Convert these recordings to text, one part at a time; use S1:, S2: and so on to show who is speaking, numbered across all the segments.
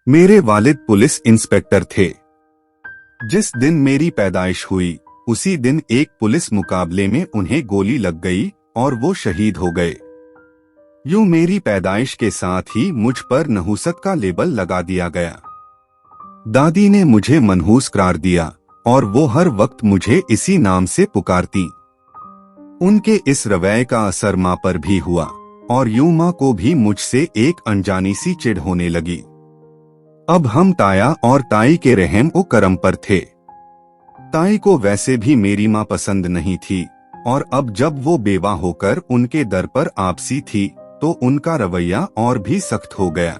S1: मेरे वालिद police inspector थे। जिस दिन मेरी पैदाइश हुई उसी दिन एक पुलिस मुकाबले में उन्हें गोली लग गई और वो शहीद हो गए। यूं मेरी पैदाइश के साथ ही मुझ पर नहूसत का लेबल लगा दिया गया। दादी ने मुझे मनहूस करार दिया और वो हर वक्त मुझे इसी नाम से पुकारती। उनके इस रवैये का असर माँ पर भी हुआ और यूं माँ को भी मुझसे एक अनजानी सी चिढ़ होने लगी। अब हम ताया और ताई के रहम ओ करम पर थे। ताई को वैसे भी मेरी माँ पसंद नहीं थी और अब जब वो बेवा होकर उनके दर पर आपसी थी तो उनका रवैया और भी सख्त हो गया।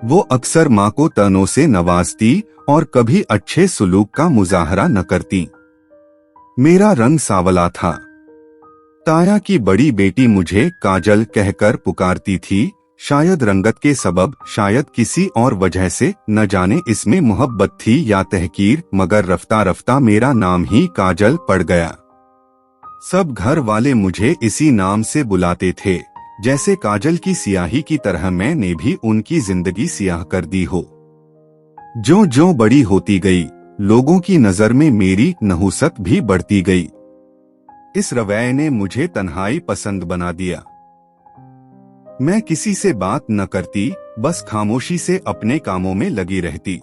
S1: वो अक्सर माँ को तनों से नवाजती और कभी अच्छे सुलूक का मुजाहरा न करती। मेरा रंग सावला था। ताया की बड़ी बेटी मुझे काजल कहकर पुकारती थी, शायद रंगत के सबब, शायद किसी और वजह से, न जाने इसमें मोहब्बत थी या तहकीर, मगर रफ्ता रफ्ता मेरा नाम ही काजल पड़ गया। सब घर वाले मुझे इसी नाम से बुलाते थे, जैसे काजल की सियाही की तरह मैंने भी उनकी जिंदगी सियाह कर दी हो। ज्यों ज्यों बड़ी होती गई, लोगों की नजर में मेरी नहुसत भी बढ़ती गई। इस रवैये ने मुझे तन्हाई पसंद बना दिया। मैं किसी से बात न करती, बस खामोशी से अपने कामों में लगी रहती।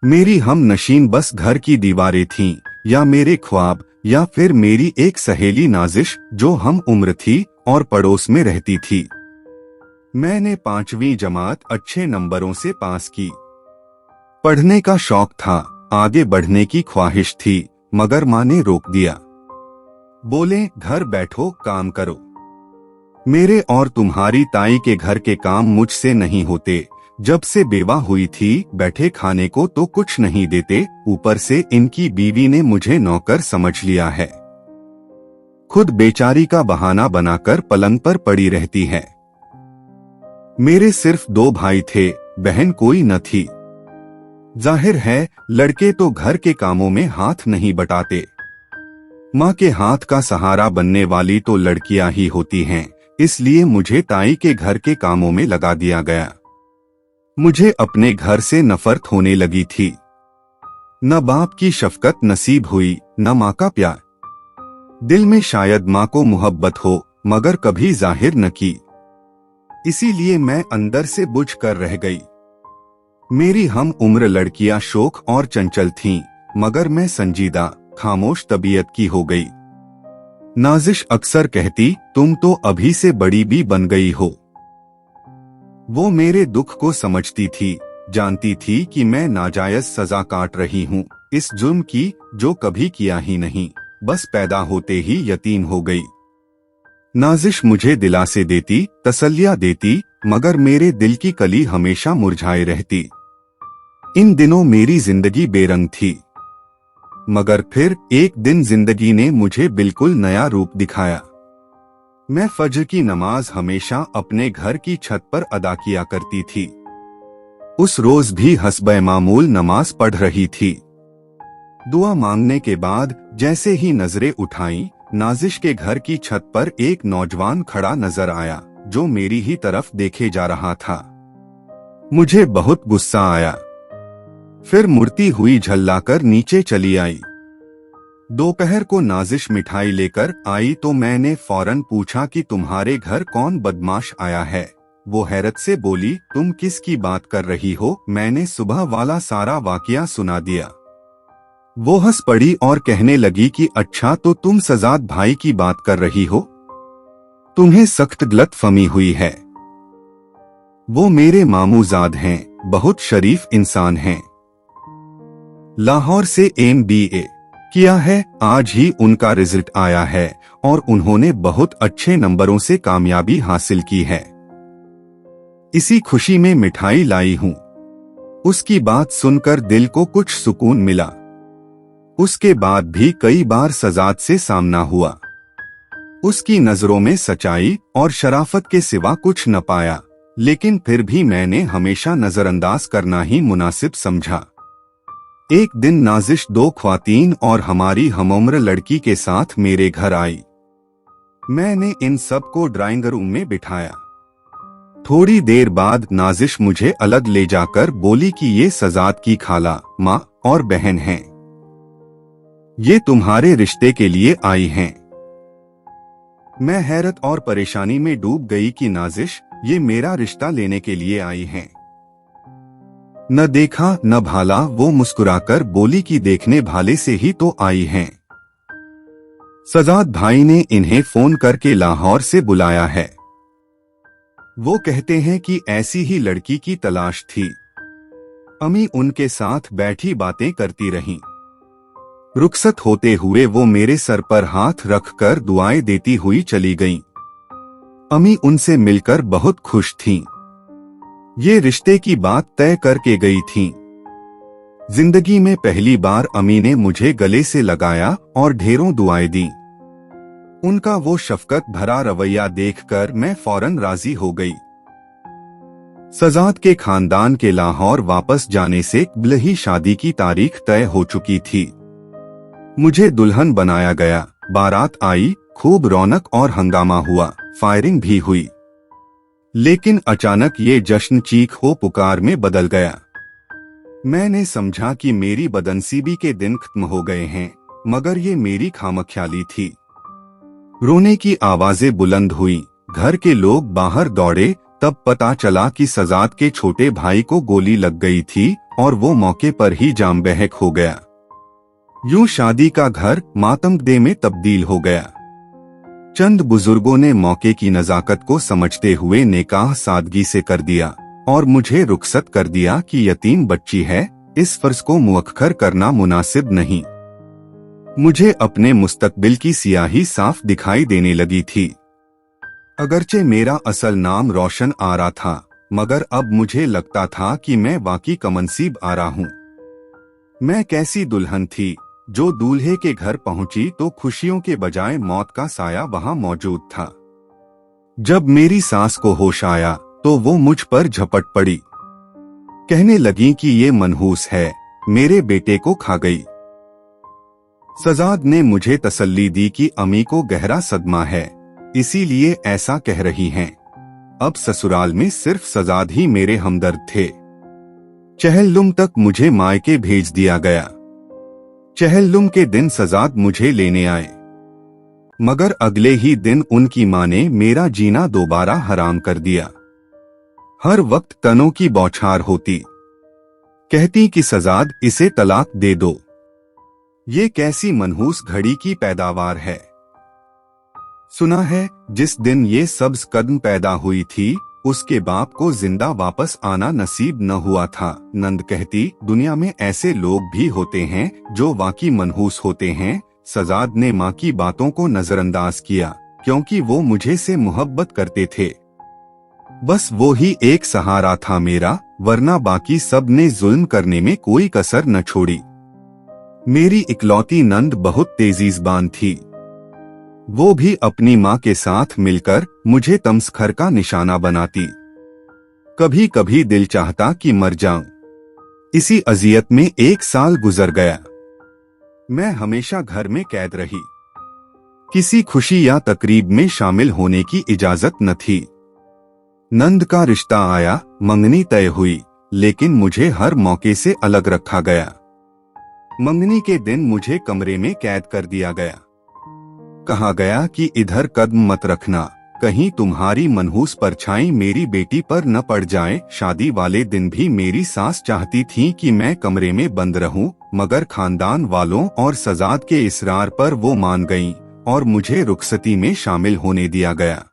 S1: मेरी हम नशीन बस घर की दीवारें थीं, या मेरे ख्वाब, या फिर मेरी एक सहेली नाजिश जो हम उम्र थी और पड़ोस में रहती थी। मैंने 5वीं जमात अच्छे नंबरों से पास की। पढ़ने का शौक था, आगे बढ़ने की ख्वाहिश थी, मगर माँ ने रोक दिया। बोले, घर बैठो, काम करो। मेरे और तुम्हारी ताई के घर के काम मुझसे नहीं होते। जब से बेवा हुई थी, बैठे खाने को तो कुछ नहीं देते, ऊपर से इनकी बीवी ने मुझे नौकर समझ लिया है। खुद बेचारी का बहाना बनाकर पलंग पर पड़ी रहती है। मेरे सिर्फ 2 भाई थे, बहन कोई न थी। जाहिर है लड़के तो घर के कामों में हाथ नहीं बटाते। माँ के हाथ का सहारा बनने वाली तो लड़कियां ही होती हैं, इसलिए मुझे ताई के घर के कामों में लगा दिया गया। मुझे अपने घर से नफरत होने लगी थी। न बाप की शफकत नसीब हुई, न माँ का प्यार। दिल में शायद माँ को मोहब्बत हो, मगर कभी जाहिर न की। इसीलिए मैं अंदर से बुझ कर रह गई। मेरी हम उम्र लड़कियां शोख और चंचल थीं, मगर मैं संजीदा, खामोश तबीयत की हो गई। नाजिश अक्सर कहती, तुम तो अभी से बड़ी भी बन गई हो। वो मेरे दुख को समझती थी, जानती थी कि मैं नाजायज सजा काट रही हूँ, इस जुर्म की जो कभी किया ही नहीं, बस पैदा होते ही यतीम हो गई। नाजिश मुझे दिलासे देती, तसल्लियां देती, मगर मेरे दिल की कली हमेशा मुरझाए रहती। इन दिनों मेरी जिंदगी बेरंग थी, मगर फिर एक दिन जिंदगी ने मुझे बिल्कुल नया रूप दिखाया। मैं फज्र की नमाज हमेशा अपने घर की छत पर अदा किया करती थी। उस रोज भी हस्बे मामूल नमाज पढ़ रही थी। दुआ मांगने के बाद जैसे ही नजरें उठाईं, नाजिश के घर की छत पर एक नौजवान खड़ा नजर आया, जो मेरी ही तरफ देखे जा रहा था। मुझे बहुत गुस्सा आया। फिर मुड़ती हुई झल्लाकर नीचे चली आई। दोपहर को नाजिश मिठाई लेकर आई तो मैंने फौरन पूछा कि तुम्हारे घर कौन बदमाश आया है। वो हैरत से बोली, तुम किसकी बात कर रही हो? मैंने सुबह वाला सारा वाकया सुना दिया। वो हंस पड़ी और कहने लगी कि अच्छा, तो तुम सजाद भाई की बात कर रही हो? तुम्हें सख्त गलतफहमी हुई है। वो मेरे मामूजाद हैं, बहुत शरीफ इंसान हैं। लाहौर से MBA किया है, आज ही उनका रिजल्ट आया है और उन्होंने बहुत अच्छे नंबरों से कामयाबी हासिल की है। इसी खुशी में मिठाई लाई हूँ। उसकी बात सुनकर दिल को कुछ सुकून मिला। उसके बाद भी कई बार सजाद से सामना हुआ। उसकी नजरों में सच्चाई और शराफत के सिवा कुछ न पाया, लेकिन फिर भी मैंने हमेशा नजरअंदाज करना ही मुनासिब समझा। एक दिन नाजिश 2 ख्वातीन और हमारी हमउम्र लड़की के साथ मेरे घर आई। मैंने इन सब को ड्राइंग रूम में बिठाया। थोड़ी देर बाद नाजिश मुझे अलग ले जाकर बोली कि ये सजाद की खाला, माँ और बहन हैं। ये तुम्हारे रिश्ते के लिए आई हैं। मैं हैरत और परेशानी में डूब गई कि नाजिश ये मेरा रिश्ता लेने के लिए आई हैं। न देखा न भाला, वो मुस्कुराकर बोली कि देखने भाले से ही तो आई हैं। सजाद भाई ने इन्हें फोन करके लाहौर से बुलाया है। वो कहते हैं कि ऐसी ही लड़की की तलाश थी। अम्मी उनके साथ बैठी बातें करती रहीं। रुखसत होते हुए वो मेरे सर पर हाथ रखकर दुआएं देती हुई चली गईं। अम्मी उनसे मिलकर बहुत खुश थीं। ये रिश्ते की बात तय करके गई थीं। जिंदगी में पहली बार अम्मी ने मुझे गले से लगाया और ढेरों दुआएं दी। उनका वो शफकत भरा रवैया देखकर मैं फौरन राजी हो गई। सजाद के खानदान के लाहौर वापस जाने से कबल ही शादी की तारीख तय हो चुकी थी। मुझे दुल्हन बनाया गया, बारात आई, खूब रौनक और हंगामा हुआ, फायरिंग भी हुई। लेकिन अचानक ये जश्न चीख हो पुकार में बदल गया। मैंने समझा कि मेरी बदनसीबी के दिन खत्म हो गए हैं, मगर ये मेरी खामख्याली थी। रोने की आवाजें बुलंद हुई, घर के लोग बाहर दौड़े। तब पता चला कि सजाद के छोटे भाई को गोली लग गई थी और वो मौके पर ही जाम बहक हो गया। यूं शादी का घर मातमदेह में तब्दील हो गया। चंद बुजुर्गों ने मौके की नजाकत को समझते हुए निकाह सादगी से कर दिया और मुझे रुखसत कर दिया कि यतीम बच्ची है, इस फर्ज को मुअख्खर करना मुनासिब नहीं। मुझे अपने मुस्तकबिल की सियाही साफ दिखाई देने लगी थी। अगरचे मेरा असल नाम रोशन आ रहा था, मगर अब मुझे लगता था कि मैं वाकई कमनसीब आ रहा हूँ। मैं कैसी दुल्हन थी जो दूल्हे के घर पहुंची तो खुशियों के बजाय मौत का साया वहां मौजूद था। जब मेरी सास को होश आया तो वो मुझ पर झपट पड़ी। कहने लगी कि ये मनहूस है, मेरे बेटे को खा गई। सजाद ने मुझे तसल्ली दी कि अम्मी को गहरा सदमा है, इसीलिए ऐसा कह रही हैं। अब ससुराल में सिर्फ सजाद ही मेरे हमदर्द थे। चहलुम तक मुझे मायके भेज दिया गया। चहलुम के दिन सजाद मुझे लेने आए, मगर अगले ही दिन उनकी मां ने मेरा जीना दोबारा हराम कर दिया। हर वक्त तनों की बौछार होती, कहती कि सजाद इसे तलाक दे दो। ये कैसी मनहूस घड़ी की पैदावार है। सुना है जिस दिन ये सब्ज कदम पैदा हुई थी उसके बाप को जिंदा वापस आना नसीब न हुआ था। नंद कहती दुनिया में ऐसे लोग भी होते हैं जो वाकई मनहूस होते हैं। सजाद ने माँ की बातों को नजरअंदाज किया क्योंकि वो मुझे से मोहब्बत करते थे। बस वो ही एक सहारा था मेरा, वरना बाकी सब ने जुल्म करने में कोई कसर न छोड़ी। मेरी इकलौती नंद बहुत तेजीज़बान थी। वो भी अपनी माँ के साथ मिलकर मुझे तमस्खर का निशाना बनाती। कभी कभी दिल चाहता कि मर जाऊं। इसी अजियत में 1 साल गुजर गया। मैं हमेशा घर में कैद रही। किसी खुशी या तकरीब में शामिल होने की इजाजत न थी। नंद का रिश्ता आया, मंगनी तय हुई, लेकिन मुझे हर मौके से अलग रखा गया। मंगनी के दिन मुझे कमरे में कैद कर दिया गया। कहा गया कि इधर कदम मत रखना, कहीं तुम्हारी मनहूस परछाई मेरी बेटी पर न पड़ जाए। शादी वाले दिन भी मेरी सास चाहती थी कि मैं कमरे में बंद रहूं, मगर खानदान वालों और सजाद के इसरार पर वो मान गईं और मुझे रुखसती में शामिल होने दिया गया।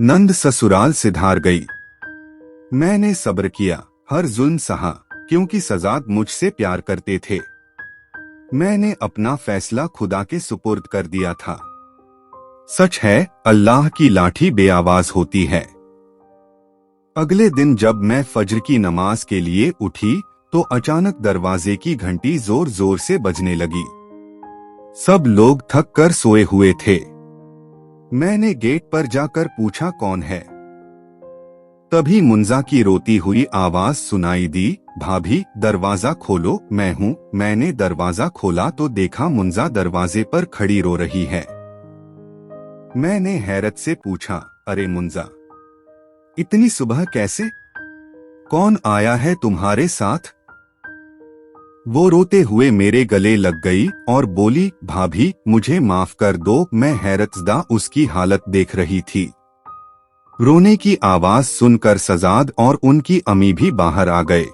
S1: नंद ससुराल सिधार गई। मैंने सब्र किया, हर जुल्म सहा, क्योंकि सजाद मुझसे प्यार करते थे। मैंने अपना फैसला खुदा के सुपुर्द कर दिया था। सच है, अल्लाह की लाठी बेआवाज होती है। अगले दिन जब मैं फज्र की नमाज के लिए उठी तो अचानक दरवाजे की घंटी जोर जोर से बजने लगी। सब लोग थक कर सोए हुए थे। मैंने गेट पर जाकर पूछा कौन है। तभी मुंजा की रोती हुई आवाज सुनाई दी, भाभी दरवाजा खोलो, मैं हूँ। मैंने दरवाजा खोला तो देखा मुंजा दरवाजे पर खड़ी रो रही है। मैंने हैरत से पूछा, अरे मुंजा, इतनी सुबह कैसे? कौन आया है तुम्हारे साथ? वो रोते हुए मेरे गले लग गई और बोली, भाभी मुझे माफ कर दो। मैं हैरतज़दा उसकी हालत देख रही थी। रोने की आवाज सुनकर सजाद और उनकी अम्मी भी बाहर आ गए।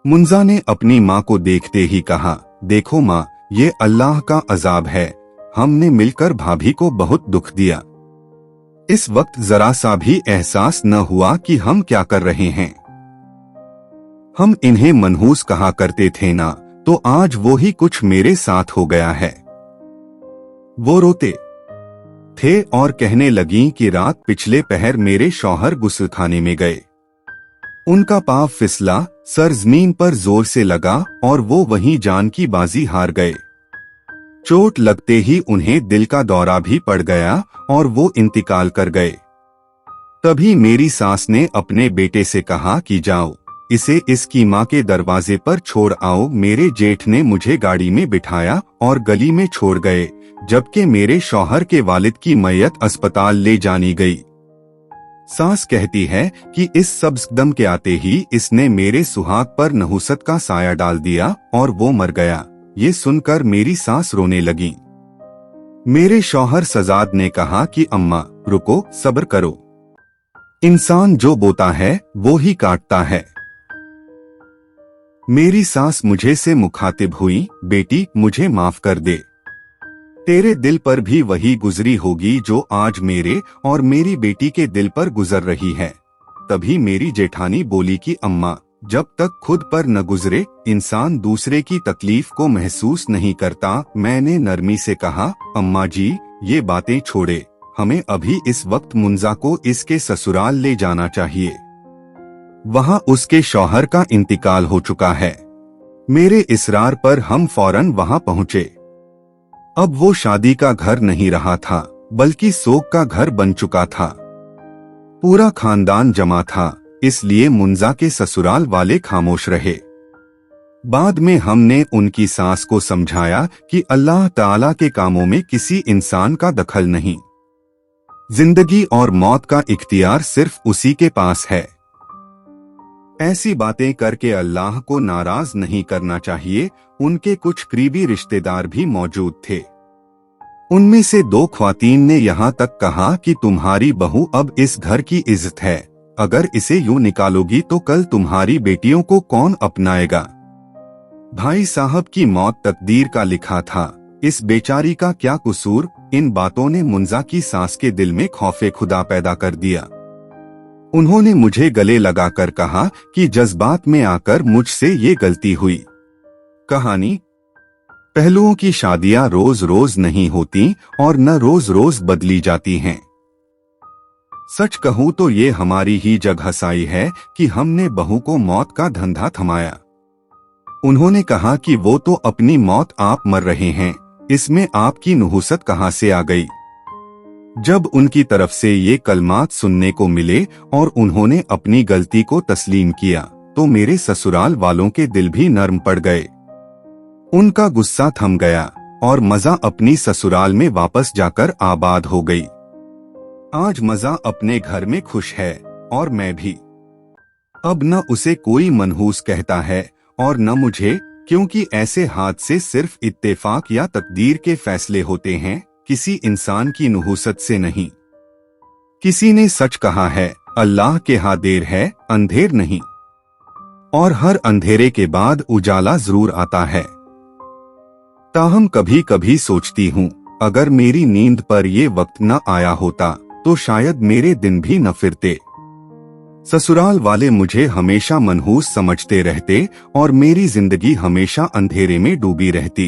S1: मुंजा ने अपनी माँ को देखते ही कहा, देखो माँ, ये अल्लाह का अजाब है। हमने मिलकर भाभी को बहुत दुख दिया। इस वक्त जरा सा भी एहसास न हुआ कि हम क्या कर रहे हैं। हम इन्हें मनहूस कहा करते थे ना, तो आज वो ही कुछ मेरे साथ हो गया है। वो रोते थे और कहने लगीं कि रात पिछले पहर मेरे शौहर गुस्लखाने में गए। उनका पांव फिसला, सर जमीन पर जोर से लगा और वो वहीं जान की बाजी हार गए। चोट लगते ही उन्हें दिल का दौरा भी पड़ गया और वो इंतकाल कर गए। तभी मेरी सास ने अपने बेटे से कहा कि जाओ, इसे इसकी माँ के दरवाजे पर छोड़ आओ। मेरे जेठ ने मुझे गाड़ी में बिठाया और गली में छोड़ गए, जबकि मेरे शौहर के वालिद की मैयत अस्पताल ले जानी गई। सास कहती है कि इस सब कदम के आते ही इसने मेरे सुहाग पर नहुसत का साया डाल दिया और वो मर गया। ये सुनकर मेरी सास रोने लगी। मेरे शौहर सजाद ने कहा कि अम्मा रुको, सब्र करो। इंसान जो बोता है वो ही काटता है। मेरी सास मुझे से मुखातिब हुई, बेटी मुझे माफ कर दे। तेरे दिल पर भी वही गुजरी होगी जो आज मेरे और मेरी बेटी के दिल पर गुजर रही है। तभी मेरी जेठानी बोली कि अम्मा, जब तक खुद पर न गुजरे इंसान दूसरे की तकलीफ को महसूस नहीं करता। मैंने नरमी से कहा, अम्मा जी ये बातें छोड़े, हमें अभी इस वक्त मुंजा को इसके ससुराल ले जाना चाहिए। वहां उसके शौहर का इंतकाल हो चुका है। मेरे इसरार पर हम फौरन वहां पहुंचे। अब वो शादी का घर नहीं रहा था, बल्कि सोग का घर बन चुका था। पूरा खानदान जमा था, इसलिए मुंजा के ससुराल वाले खामोश रहे। बाद में हमने उनकी सास को समझाया कि अल्लाह ताला के कामों में किसी इंसान का दखल नहीं। जिंदगी और मौत का इख्तियार सिर्फ उसी के पास है। ऐसी बातें करके अल्लाह को नाराज नहीं करना चाहिए। उनके कुछ करीबी रिश्तेदार भी मौजूद थे। उनमें से 2 ख्वातीन ने यहाँ तक कहा कि तुम्हारी बहू अब इस घर की इज्जत है, अगर इसे यूं निकालोगी तो कल तुम्हारी बेटियों को कौन अपनाएगा। भाई साहब की मौत तकदीर का लिखा था, इस बेचारी का क्या कसूर। इन बातों ने मुंजा की सास के दिल में खौफे खुदा पैदा कर दिया। उन्होंने मुझे गले लगाकर कहा कि जज्बात में आकर मुझसे ये गलती हुई। कहानी, पहलुओं की शादियां रोज रोज नहीं होती और न रोज रोज बदली जाती हैं। सच कहूं तो ये हमारी ही जगहसाई है कि हमने बहू को मौत का धंधा थमाया। उन्होंने कहा कि वो तो अपनी मौत आप मर रहे हैं, इसमें आपकी नुहुसत कहां से आ गई। जब उनकी तरफ से ये कलमात सुनने को मिले और उन्होंने अपनी गलती को तस्लीम किया, तो मेरे ससुराल वालों के दिल भी नर्म पड़ गए। उनका गुस्सा थम गया और मजा अपनी ससुराल में वापस जाकर आबाद हो गई। आज मजा अपने घर में खुश है और मैं भी। अब न उसे कोई मनहूस कहता है और न मुझे, क्योंकि ऐसे हादसे सिर्फ इत्तेफाक या तकदीर के फैसले होते हैं, किसी इंसान की नुहुसत से नहीं। किसी ने सच कहा है, अल्लाह के यहाँ देर है, अंधेर नहीं। और हर अंधेरे के बाद उजाला जरूर आता है। ताहम कभी कभी सोचती हूँ, अगर मेरी नींद पर ये वक्त न आया होता तो शायद मेरे दिन भी न फिरते। ससुराल वाले मुझे हमेशा मनहूस समझते रहते और मेरी जिंदगी हमेशा अंधेरे में डूबी रहती।